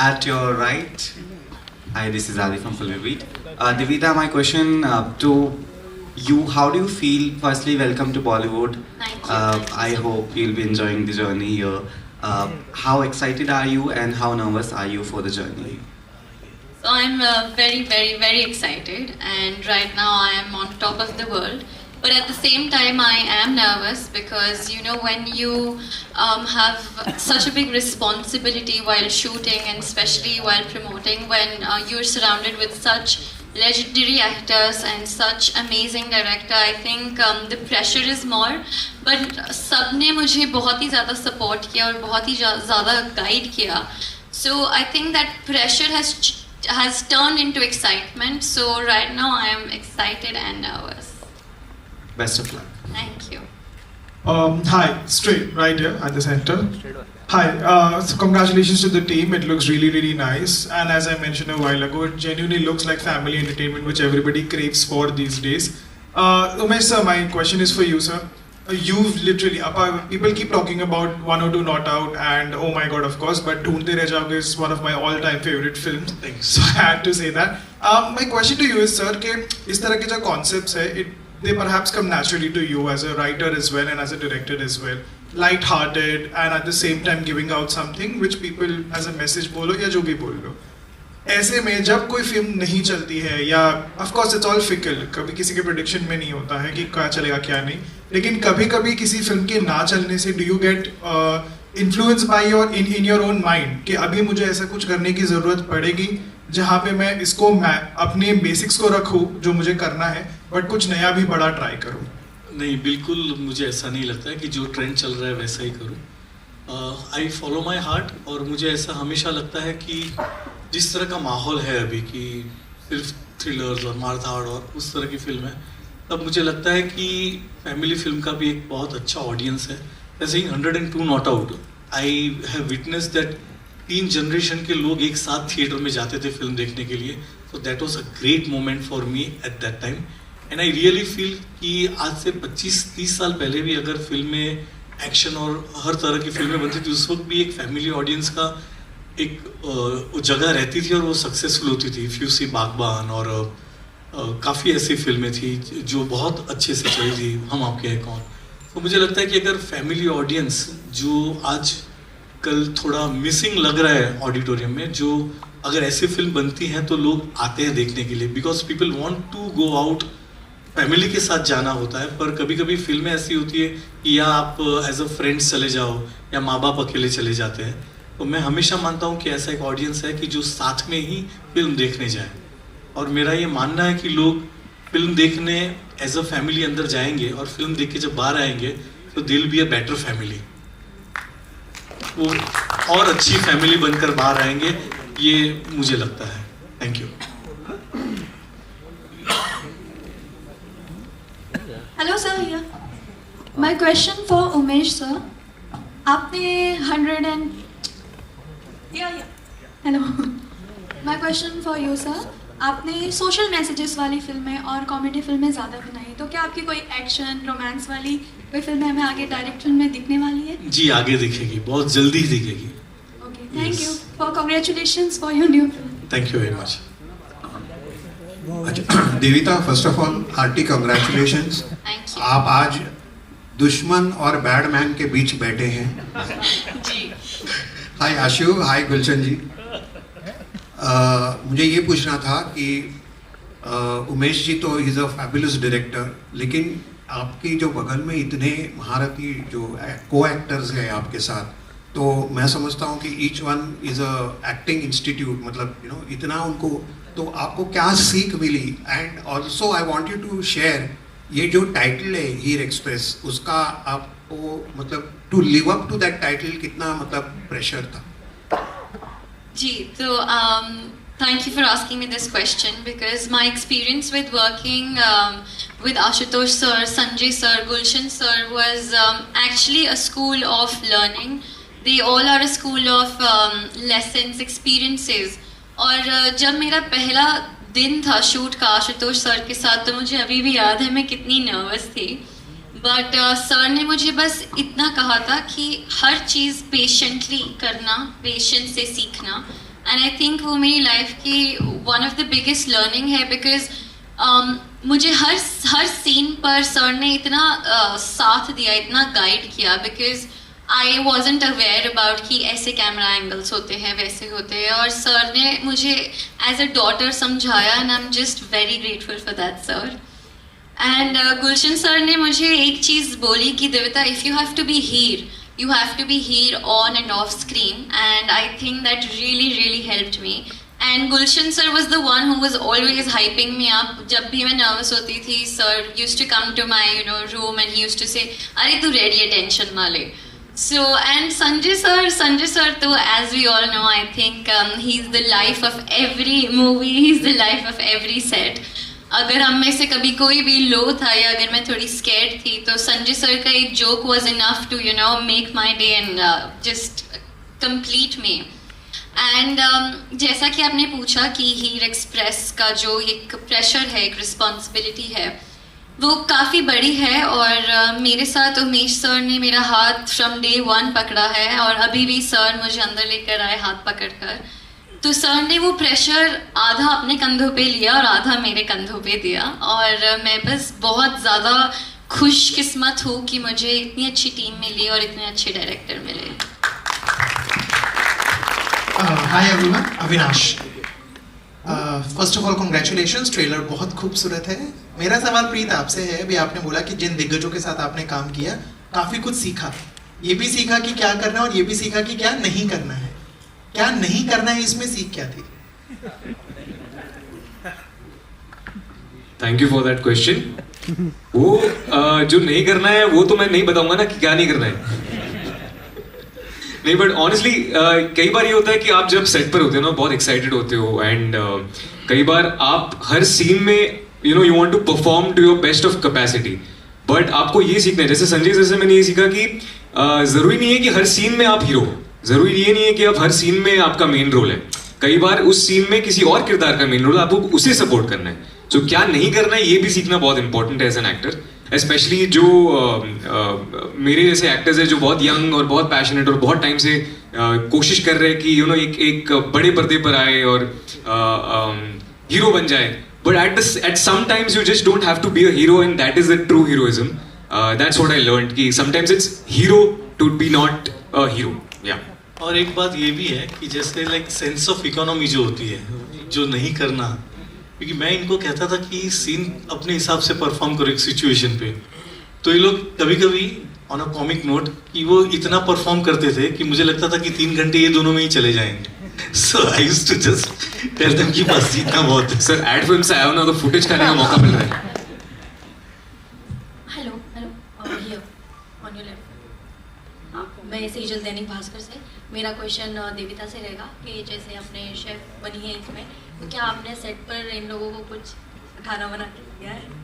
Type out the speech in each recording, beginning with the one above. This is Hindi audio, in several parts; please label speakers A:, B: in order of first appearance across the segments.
A: At your right, hi, this is Ali from Fulvibeat. Divita, my question to you, how do you feel? Firstly, welcome to Bollywood.
B: Thank you. Thank you
A: I
B: so
A: hope you'll be enjoying the journey here. How excited are you and how nervous are you for the journey?
B: So I'm very, very, very excited, and right now I am on top of the world. But at the same time, I am nervous because when you have such a big responsibility while shooting and especially while promoting, when you're surrounded with such legendary actors and such amazing director, I think the pressure is more. But सबने मुझे बहुत ही ज़्यादा support किया और बहुत ही ज़्यादा guide किया. So I think that pressure has turned into excitement. So right now I am excited and nervous.
A: Best of luck.
B: Thank you.
C: Hi, straight right here at the center. Hi, so congratulations to the team. It looks really, really nice. And as I mentioned a while ago, it genuinely looks like family entertainment, which everybody craves for these days. Umesh sir, my question is for you, sir. You've literally, people keep talking about 102 Not Out and oh my god, of course, but Dhoondte Reh Jaoge is one of my all-time favorite films.
A: Thanks.
C: So I had to say that. My question to you is, sir, कि इस तरह के जो concepts है, they perhaps come naturally to you as a writer as well and as a director as well. Light-hearted and at the same time giving out something which people as a message बोलो या जो भी बोल लो. ऐसे में जब कोई फिल्म नहीं चलती है या of course it's all fickle, कभी किसी के prediction में नहीं होता है कि क्या चलेगा क्या नहीं, लेकिन कभी-कभी किसी फिल्म के ना चलने से do you get influenced by your in your own mind कि अभी मुझे ऐसा कुछ करने की ज़रूरत पड़ेगी जहाँ पे मैं इसको अपने बेसिक्स को रखूँ जो मुझे करना है बट कुछ नया भी बड़ा ट्राई करूँ.
D: नहीं, बिल्कुल मुझे ऐसा नहीं लगता है कि जो ट्रेंड चल रहा है वैसा ही करूँ. आई फॉलो माई हार्ट और मुझे ऐसा हमेशा लगता है कि जिस तरह का माहौल है अभी कि सिर्फ थ्रिलर्स और मारधाड़ और उस तरह की फिल्म है, तब मुझे लगता है कि फैमिली फिल्म का भी एक बहुत अच्छा ऑडियंस है. जैसे ही 102 not out, I have witness that 3 generation के लोग एक साथ थिएटर में जाते थे फिल्म देखने के लिए. So that was a great moment for me at that time. And I really feel कि आज से 25-30 साल पहले भी अगर फिल्में एक्शन और हर तरह की फिल्में बनती थी, उस वक्त भी एक फैमिली ऑडियंस का एक जगह रहती थी और वो सक्सेसफुल होती थी. इफ़ यू सी बागबान और काफ़ी ऐसी फिल्में थी जो बहुत अच्छे से चली थी, हम आपके हैं कौन. तो मुझे लगता है कि अगर फैमिली ऑडियंस जो आज कल थोड़ा मिसिंग लग रहा है ऑडिटोरियम में, जो अगर ऐसी फिल्म बनती हैं तो लोग आते हैं देखने के लिए because people want to go out. Family के साथ जाना होता है पर कभी कभी फिल्में ऐसी होती है कि या आप एज अ फ्रेंड्स चले जाओ या माँ बाप अकेले चले जाते हैं. तो मैं हमेशा मानता हूँ कि ऐसा एक ऑडियंस है कि जो साथ में ही फिल्म देखने जाए. और मेरा ये मानना है कि लोग फिल्म देखने एज अ फैमिली अंदर जाएंगे और फिल्म देख के जब बाहर आएंगे तो दिल बी अ बेटर फैमिली, वो और अच्छी फैमिली बनकर बाहर आएंगे, ये मुझे लगता है. Thank you.
E: Hello sir, here. My question for Umesh sir. आपने 100 and Hello. My question for you sir. आपने सोशल मैसेजेस वाली फिल्में और कॉमेडी फिल्में ज़्यादा बनाई, तो क्या आपकी कोई एक्शन रोमांस वाली कोई फिल्में हमें आगे डायरेक्ट फिल्म में दिखने वाली है?
D: जी, आगे दिखेगी, बहुत जल्दी ही दिखेगी.
E: Okay, thank you for congratulations for your new film.
D: Thank you very much.
F: Devita, first of all hearty congratulations.
B: Thank you.
F: आप आज दुश्मन और बैडमैन के बीच बैठे हैं.
B: जी.
F: हाय आशु, हाय गुलशन जी. मुझे ये पूछना था कि उमेश जी तो इज़ अ फैबुलस डायरेक्टर, लेकिन आपकी जो बगल में इतने महारथी जो को एक्टर्स हैं आपके साथ, तो मैं समझता हूँ कि each one is a acting institute, मतलब इतना उनको, तो आपको क्या सीख मिली. And also I want you to share ये जो टाइटल है हीर एक्सप्रेस, उसका आपको मतलब to live up to that title कितना मतलब प्रेशर था?
B: Ji, so thank you for asking me this question because my experience with working with Ashutosh sir, Sanjay sir, Gulshan sir was actually a school of learning. They all are a school of lessons, experiences. और जब मेरा पहला दिन था शूट का आशुतोष सर के साथ, तो मुझे अभी भी याद है मैं कितनी नर्वस थी. बट सर ने मुझे बस इतना कहा था कि हर चीज़ पेशेंटली करना, पेशेंस से सीखना. एंड आई थिंक वो मेरी लाइफ की one of the biggest learning है, बिकॉज मुझे हर सीन पर सर ने इतना साथ दिया, इतना गाइड किया, because I wasn't aware about कि ऐसे कैमरा एंगल्स होते हैं, वैसे होते हैं, और सर ने मुझे एज अ डॉटर समझाया, and I am just very grateful for that sir. And Gulshan sir ने मुझे एक चीज़ बोली कि Devita, if you have to be here, you have to be here on and off screen, and I think that really helped me. And Gulshan sir was the one who was always hyping me up. जब भी मैं nervous होती थी, sir used to come to my room and he used to say, अरे तू ready है, tension ना ले. So, and Sanjay sir too, as we all know, I think he's the life of every movie, he's the life of every set. अगर हम में से कभी कोई भी लो था या अगर मैं थोड़ी स्कैर्ड थी, तो संजय सर का एक joke was enough to make my day and just complete me. And जैसा कि आपने पूछा कि हीर एक्सप्रेस का जो एक प्रेशर है, एक रिस्पॉन्सिबिलिटी है, वो काफ़ी बड़ी है. और मेरे साथ उमेश सर ने मेरा हाथ फ्रॉम डे 1 पकड़ा है, और अभी भी सर मुझे अंदर लेकर आए हाथ पकड़कर. तो सर ने वो प्रेशर आधा अपने कंधों पे लिया और आधा मेरे कंधों पे दिया, और मैं बस बहुत ज़्यादा खुशकिस्मत हूँ कि मुझे इतनी अच्छी टीम मिली और इतने अच्छे डायरेक्टर मिले.
G: Hi everyone, Avinash. First of all congratulations, trailer बहुत खूबसूरत है. मेरा सवाल प्रीत आपसे है. अभी आपने बोला कि जिन दिग्गजों के साथ आपने काम किया काफ़ी कुछ सीखा, ये भी सीखा कि क्या करना है और ये भी सीखा कि क्या नहीं करना है. क्या नहीं करना है, इसमें सीख क्या थी?
H: Thank you for that question. वो जो नहीं करना है वो तो मैं नहीं बताऊंगा ना कि क्या नहीं करना है. नहीं, बट ऑनेस्टली कई बार ये होता है कि आप जब सेट पर होते हो ना, बहुत एक्साइटेड होते हो, एंड कई बार आप हर सीन में you want to perform to your best of capacity. But आपको ये सीखना है, जैसे संजय जैसे मैंने ये सीखा कि जरूरी नहीं है कि हर सीन में आप हीरो, जरूरी ये नहीं है कि आप हर सीन में आपका मेन रोल है. कई बार उस सीन में किसी और किरदार का मेन रोल है, आपको उसे सपोर्ट करना है. तो क्या नहीं करना है ये भी सीखना बहुत इंपॉर्टेंट है एज एन एक्टर. स्पेशली जो मेरे जैसे एक्टर्स हैं जो बहुत यंग और बहुत पैशनेट और बहुत टाइम से कोशिश कर रहे हैं कि एक बड़े पर्दे पर आए और हीरो बन जाए. But at some times you just don't have to be a hero, and that is the true heroism. That's what I learned कि sometimes it's hero to be not a hero. या
D: और एक बात ये भी है कि जैसे लाइक सेंस ऑफ इकोनॉमी जो होती है, जो नहीं करना, क्योंकि मैं इनको कहता था कि सीन अपने हिसाब से परफॉर्म करो एक सिचुएशन पे, तो ये लोग कभी कभी ऑन अ कॉमिक नोट कि वो इतना परफॉर्म करते थे कि मुझे लगता था कि 3 घंटे ये दोनों में ही चले जाएंगे. So I used to just tell them कि बस इतना बहुत है.
H: सर एड फिल्म से आया हूं ना, तो फुटेज खाने का मौका मिल रहा है.
I: Hello here on your left. मैं सेजल दैनिक भास्कर से. मेरा क्वेश्चन देविता से रहेगा कि जैसे आपने शेफ बनी है इसमें, तो क्या आपने सेट पर इन लोगों को कुछ खाना बना के दिया है?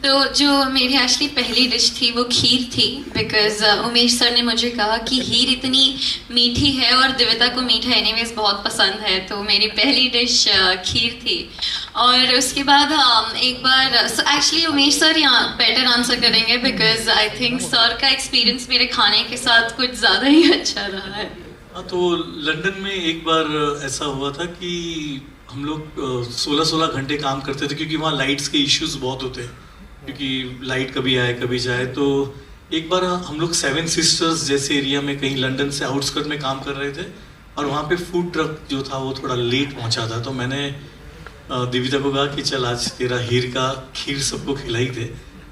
B: तो जो मेरी एक्चुअली पहली डिश थी वो खीर थी, बिकॉज उमेश सर ने मुझे कहा कि हीर इतनी मीठी है और देविता को मीठा एनीवेज बहुत पसंद है, तो मेरी पहली डिश खीर थी. और उसके बाद एक बार एक्चुअली उमेश सर यहाँ बेटर आंसर करेंगे, बिकॉज आई थिंक सर का एक्सपीरियंस मेरे खाने के साथ कुछ ज़्यादा ही अच्छा रहा है.
D: तो लंदन में एक बार ऐसा हुआ था कि हम लोग 16-16 घंटे काम करते थे, क्योंकि वहाँ लाइट्स के इश्यूज बहुत होते हैं, क्योंकि लाइट कभी आए कभी जाए. तो एक बार हम लोग 7 सिस्टर्स जैसे एरिया में कहीं लंदन से आउटस्कर्ट में काम कर रहे थे, और वहाँ पे फूड ट्रक जो था वो थोड़ा लेट पहुँचा था. तो मैंने देविता को कहा कि चल आज तेरा हीर का खीर सबको खिलाई दे.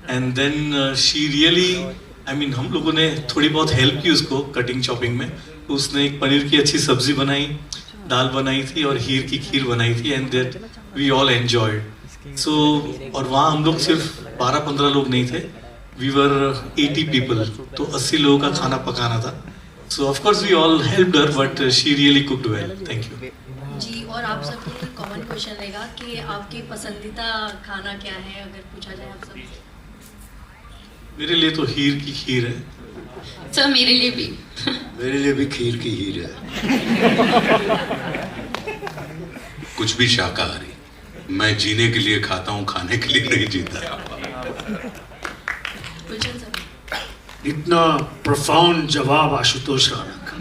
D: And then she really, I mean हम लोगों ने थोड़ी बहुत हेल्प की उसको कटिंग चॉपिंग में. तो उसने एक पनीर की अच्छी सब्जी बनाई, दाल बनाई थी और हीर की खीर बनाई थी, and that we all enjoyed. So और वहाँ हम लोग सिर्फ 12-15 लोग नहीं थे, वी वर 80 पीपल, तो 80 लोगों का खाना पकाना था. So of course we all helped her, but she really cooked well. Thank you
I: ji. और आप सबके कॉमन क्वेश्चन रहेगा कि आपकी पसंदीदा खाना क्या है, अगर पूछा जाए आप सबसे?
D: मेरे लिए तो हीर की खीर है.
B: सर मेरे लिए भी.
J: मेरे लिए भी खीर की हीर है. कुछ भी शाकाहारी. मैं जीने के लिए खाता हूँ, खाने के लिए नहीं जीता.
K: इतना प्रोफाउंड जवाब आशुतोष राणा का.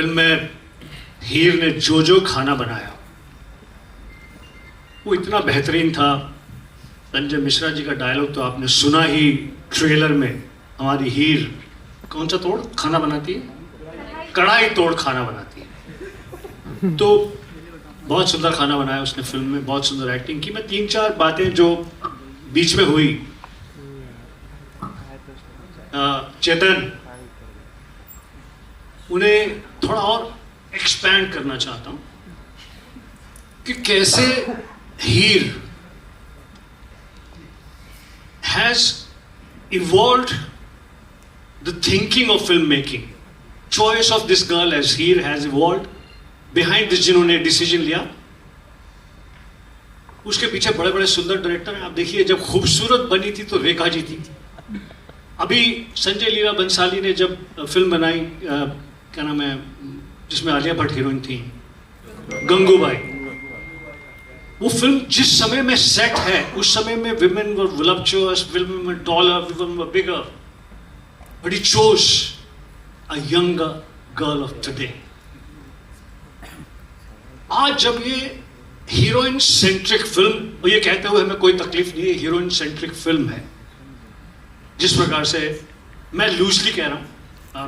K: फिल्म में हीर ने जो खाना बनाया वो इतना बेहतरीन था। संजय मिश्रा जी का डायलॉग तो आपने सुना ही ट्रेलर में। हमारी हीर कौन सा तोड़ खाना बनाती है, कढ़ाई तोड़ खाना बनाती है। तो बहुत सुंदर खाना बनाया उसने फिल्म में, बहुत सुंदर एक्टिंग की। मैं 3-4 बातें जो बीच में हुई, चेतन उन्हें थोड़ा और एक्सपैंड करना चाहता हूं कि कैसे Heer has evolved the thinking of film making. Choice of this girl as Heer has evolved behind this, जिन्होंने डिसीजन लिया। उसके पीछे बड़े बड़े सुंदर डायरेक्टर हैं। आप देखिए, जब खूबसूरत बनी थी तो रेखा जी थी। अभी संजय लीला बंसाली ने जब फिल्म बनाई, क्या नाम है, जिसमें आलिया भट्ट हीरोइन थी, गंगूबाई, वो फिल्म जिस समय में सेट है उस समय में women were voluptuous, women were taller, women were bigger, but he chose a younger girl of today. आज जब ये हीरोइन सेंट्रिक फिल्म, और ये कहते हुए हमें कोई तकलीफ नहीं है, हीरोइन सेंट्रिक फिल्म है, जिस प्रकार से, मैं लूजली कह रहा हूँ,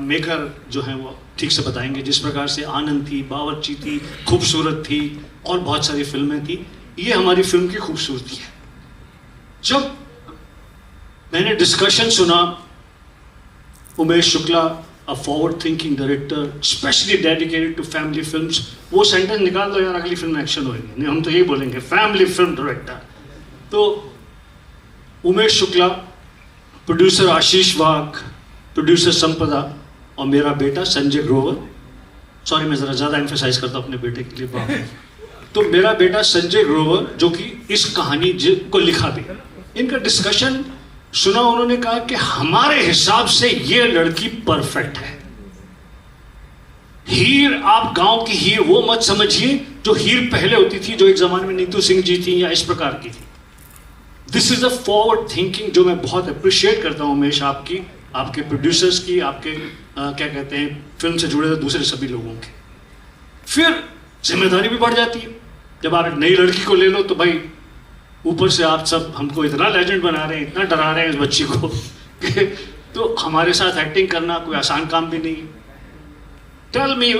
K: मेकर जो है वो ठीक से बताएंगे, जिस प्रकार से आनंद थी, बावर्ची थी, खूबसूरत थी और बहुत सारी फिल्में थी, ये हमारी फिल्म की खूबसूरती है। जब मैंने डिस्कशन सुना, Umesh Shukla, a forward thinking director specially dedicated to family films, वो सेंटेंस निकाल दो यार, अगली फिल्म में एक्शन होगी, नहीं हम तो यही बोलेंगे, फैमिली फिल्म डायरेक्टर। तो उमेश शुक्ला, प्रोड्यूसर आशीष वाघ, प्रोड्यूसर संपदा और मेरा बेटा संजय ग्रोवर, सॉरी मैं ज़रा ज़्यादा एम्फेसाइज करता हूँ अपने बेटे के लिए बाप। तो मेरा बेटा संजय ग्रोवर जो कि इस कहानी को लिखा भी, इनका डिस्कशन सुना, उन्होंने कहा कि हमारे हिसाब से ये लड़की परफेक्ट है। हीर, आप गांव की हीर वो मत समझिए जो हीर पहले होती थी, जो एक जमाने में नीतू सिंह जी थी या इस प्रकार की थी। This is a forward thinking जो मैं बहुत अप्रिशिएट करता हूं उमेश, आपकी, आपके प्रोड्यूसर्स की, आपके क्या कहते हैं, फिल्म से जुड़े दूसरे सभी लोगों की। फिर जिम्मेदारी भी बढ़ जाती है। जब आप एक नई लड़की को ले लो तो भाई ऊपर से आप सब हमको इतना लेजेंड बना रहे हैं, इतना डरा रहे हैं इस बच्ची को कि तो हमारे साथ एक्टिंग करना कोई आसान काम भी नहीं है। टेल मी,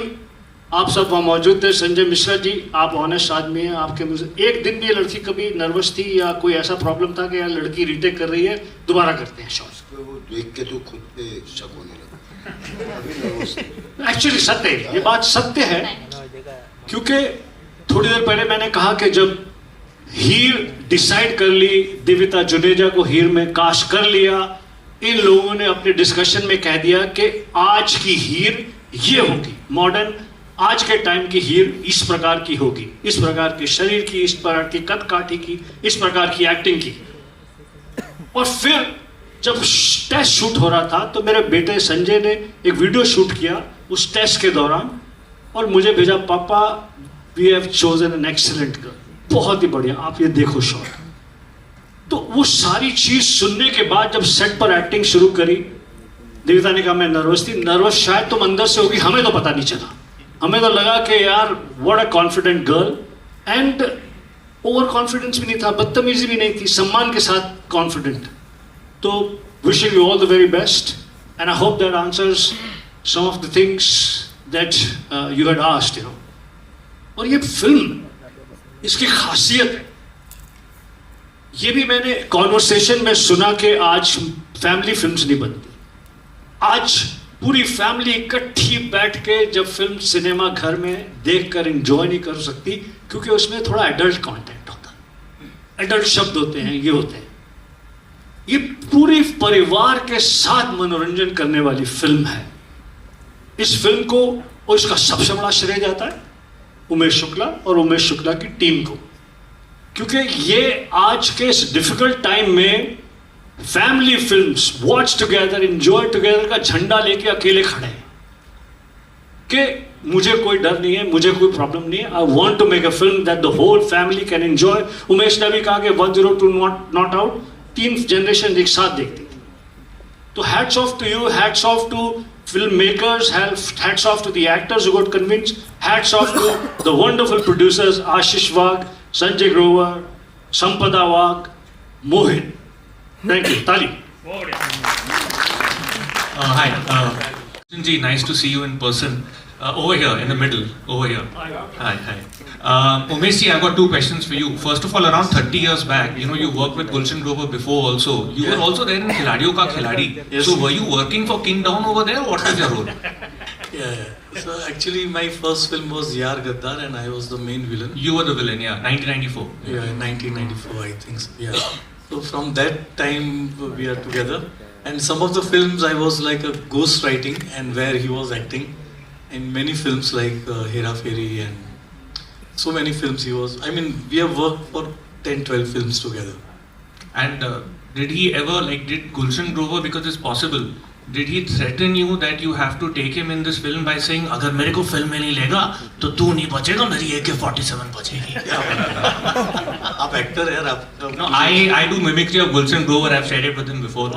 K: आप सब वहाँ मौजूद थे, संजय मिश्रा जी, आप ऑनेस्ट आदमी हैं, आपके मुझे एक दिन भी ये लड़की कभी नर्वस थी या कोई ऐसा प्रॉब्लम था कि यार लड़की रीटेक कर रही है, दोबारा करते हैं शॉट?
L: वो देख के तो खुद पे शक होने
K: लगा। एक्चुअली सत्य है, ये बात सत्य है, क्योंकि थोड़ी देर पहले मैंने कहा कि जब हीर डिसाइड कर ली, देविता जुनेजा को हीर में कास्ट कर लिया, इन लोगों ने अपने डिस्कशन में कह दिया कि आज की हीर ये होगी, मॉडर्न आज के टाइम की हीर इस प्रकार की होगी, इस प्रकार के शरीर की, इस प्रकार की कद काठी की, इस प्रकार की एक्टिंग की। और फिर जब टेस्ट शूट हो रहा था तो मेरे बेटे संजय ने एक वीडियो शूट किया उस टेस्ट के दौरान और मुझे भेजा, पापा we have chosen an excellent girl, बहुत ही बढ़िया, आप ये देखो शॉट। तो वो सारी चीज सुनने के बाद जब सेट पर एक्टिंग शुरू करी, देविता ने कहा मैं नर्वस थी। नर्वस शायद तुम अंदर से होगी, हमें तो पता नहीं चला, हमें तो लगा कि यार what a confident girl, and over confidence भी नहीं था, बदतमीजी भी नहीं थी, सम्मान के साथ कॉन्फिडेंट। तो wishing you all the very best and I hope that answers some of the things that you had asked, you know. और ये फिल्म, इसकी खासियत है, ये भी मैंने कॉन्वर्सेशन में सुना कि आज फैमिली फिल्म्स नहीं बनती। आज पूरी फैमिली इकट्ठी बैठ के जब फिल्म सिनेमा घर में देखकर एंजॉय नहीं कर सकती, क्योंकि उसमें थोड़ा एडल्ट कंटेंट होता है, एडल्ट शब्द होते हैं, ये होते हैं। ये पूरी परिवार के साथ मनोरंजन करने वाली फिल्म है। इस फिल्म को और इसका सबसे बड़ा श्रेय जाता है उमेश शुक्ला और उमेश शुक्ला की टीम को, क्योंकि ये आज के इस डिफिकल्ट टाइम में family films, watch together, enjoy together का झंडा लेके अकेले खड़े हैं कि मुझे कोई डर नहीं है, मुझे कोई प्रॉब्लम नहीं है, I want to make a film that the whole family can enjoy. Umesh ने भी कहा कि 102 नॉट आउट 3 जनरेशन एक साथ देखती थी। तो hats off to you, hats off to filmmakers, hats off to the actors who got convinced, hats off to the wonderful producers Ashish Wagh, Sanjay Grover, Sampada Wagh, Mohit. Thank you. Tali.
M: Hi. Ji, nice to see you in person. Over here, in the middle. Over here. Hi. Umesh ji, I've got two questions for you. First of all, around 30 years back, you know, you worked with Gulshan Grover before also. You were also there in Khiladiyon Ka Khiladi.
D: Yes.
M: So were you working for King Dawn over there? What was your role?
D: Yeah. So actually my first film was Yaar Gaddar and I was the main villain.
M: You were the villain, yeah. 1994.
D: Yeah, 1994 I think so. Yeah. So from that time we are together. And some of the films I was like a ghost writing and where he was acting. In many films like Hera Fairy and so many films he was. I mean, we have worked for 10-12 films together.
M: And did he ever, like, did Gulshan Grover, because it's possible, did he threaten you that you have to take him in this film by saying, अगर मेरे को फिल्म में नहीं लेगा तो तू नहीं बचेगा, मेरी AK-47 बचेगी?
D: आप एक्टर यार, आप.
M: No, I do mimicry of Gulshan Grover. I've shared it with him before.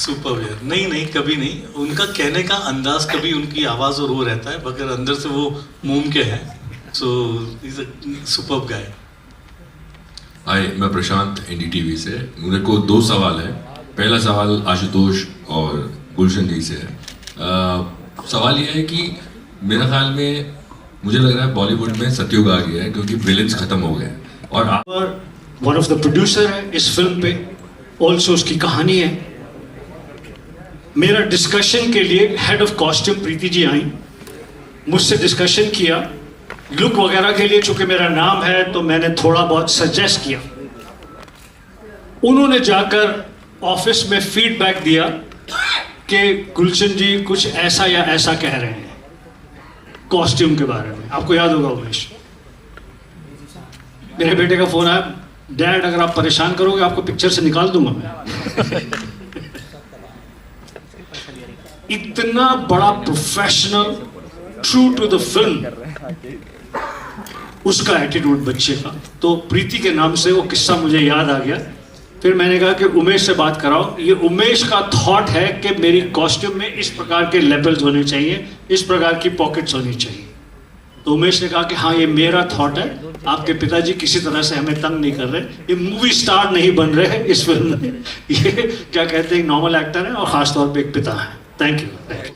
D: Super यार. नहीं कभी नहीं. उनका कहने का अंदाज कभी उनकी आवाज और वो रहता है, मगर अंदर से वो मूम के है. सो इज अ सुपर्ब गाय.
N: हाय, मैं प्रशांत NDTV से. मेरे को दो सवाल है. पहला सवाल आशुतोष और गुलशन जी से है. सवाल ये है कि मेरे ख्याल में मुझे लग रहा है बॉलीवुड में सतयुग आ गया है क्योंकि विलेंस खत्म हो गए और
K: वन ऑफ द प्रोड्यूसर है इस फिल्म पे. ऑल्सो उसकी कहानी है. मेरा डिस्कशन के लिए head of costume Preeti ji आई, मुझसे डिस्कशन किया लुक वगैरह के लिए. चूंकि मेरा नाम है तो मैंने थोड़ा बहुत सजेस्ट किया. उन्होंने जाकर ऑफिस में फीडबैक दिया कि गुलशन जी कुछ ऐसा या ऐसा कह रहे हैं कॉस्ट्यूम के बारे में. आपको याद होगा उमेश, मेरे बेटे का फोन आया, डैड अगर आप परेशान करोगे आपको पिक्चर से निकाल दूंगा मैं. इतना बड़ा professional, true to the film उसका एटीट्यूड बच्चे का. तो प्रीति के नाम से वो किस्सा मुझे याद आ गया. फिर मैंने कहा कि उमेश से बात कराओ. ये उमेश का थॉट है कि मेरी कॉस्ट्यूम में इस प्रकार के लेबल्स होने चाहिए, इस प्रकार की पॉकेट्स होनी चाहिए. तो उमेश ने कहा कि हाँ ये मेरा थॉट है, आपके पिताजी किसी तरह से हमें तंग नहीं कर रहे, ये मूवी स्टार नहीं बन रहे हैं इस फिल्म में. ये क्या कहते हैं, एक नॉर्मल एक्टर है और खासतौर पे एक पिता है. Thank you.